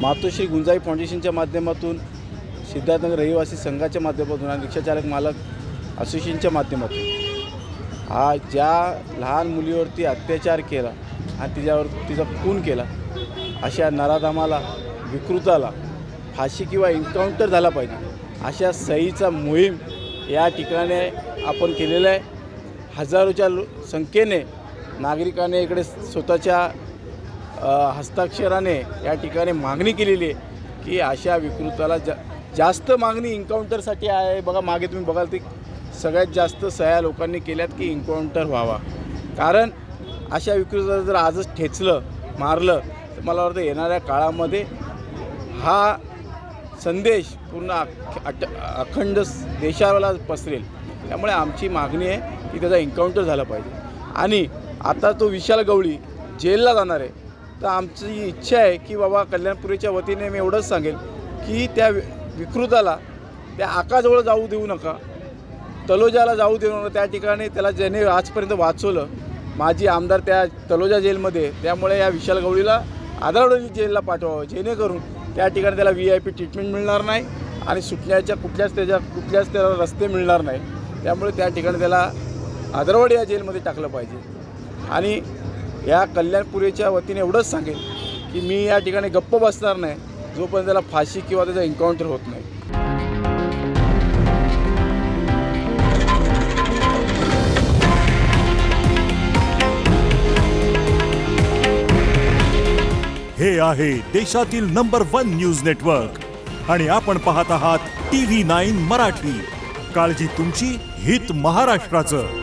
मातोश्री गुंजाई फाउंडेशनच्या माध्यमातून, सिद्धार्थनगर रहिवासी संघाच्या माध्यमातून आणि रिक्षाचालक मालक असोसिएशनच्या माध्यमातून हा ज्या लहान मुलीवरती अत्याचार केला आणि तिचा खून केला अशा नराधमाला, विकृताला फाशी किंवा एन्काउंटर झाला पाहिजे अशा सहीचा मोहीम या ठिकाणी आपण केलेला आहे. हजारोच्या संख्येने नागरिकांनी इकडे स्वतःच्या हस्ताक्षराने या ठिकाणी मागणी केलेली आहे की अशा विकृताला जास्त मागणी एन्काउंटरसाठी आहे. बघा मागे तुम्ही बघाल ते सगळ्यात जास्त सह्या लोकांनी केल्यात की एन्काउंटर व्हावा. कारण अशा विकृताला जर आजच ठेचलं, मारलं तर मला वाटतं येणाऱ्या काळामध्ये हा संदेश पूर्ण अखंड देशाला पसरेल. त्यामुळे आमची मागणी आहे की त्याचा एन्काउंटर झाला पाहिजे. आणि आता तो विशाल गवळी जेलला जाणार आहे, तर आमची इच्छा आहे की बाबा कल्याणपुरीच्या वतीने मी एवढंच सांगेल की त्या विकृताला त्या आकाजवळ जाऊ देऊ नका, तलोजाला जाऊ देऊ नका. त्या ठिकाणी त्याला ज्याने आजपर्यंत वाचवलं, माजी आमदार त्या तलोजा जेलमध्ये, त्यामुळे या विशाल गवळीला आदरवडी जेलला पाठवावं, जेणेकरून त्या ठिकाणी त्याला VIP ट्रीटमेंट मिळणार नाही आणि सुटण्याच्या कुठल्याच त्याला रस्ते मिळणार नाही. त्यामुळे त्या ठिकाणी त्याला आदरवडी या जेलमध्ये टाकलं पाहिजे. आणि या कल्याणपुरीच्या वतीने एवढंच सांगेल की मी या ठिकाणी गप्प बसणार नाही जोपर्यंत त्याला फाशी किंवा त्याचा एन्काउंटर होत नाही. हे आहे देशातील नंबर 1 न्यूज नेटवर्क आणि आपण पाहत आहात TV9 मराठी. काळजी तुमची, हित महाराष्ट्राचं.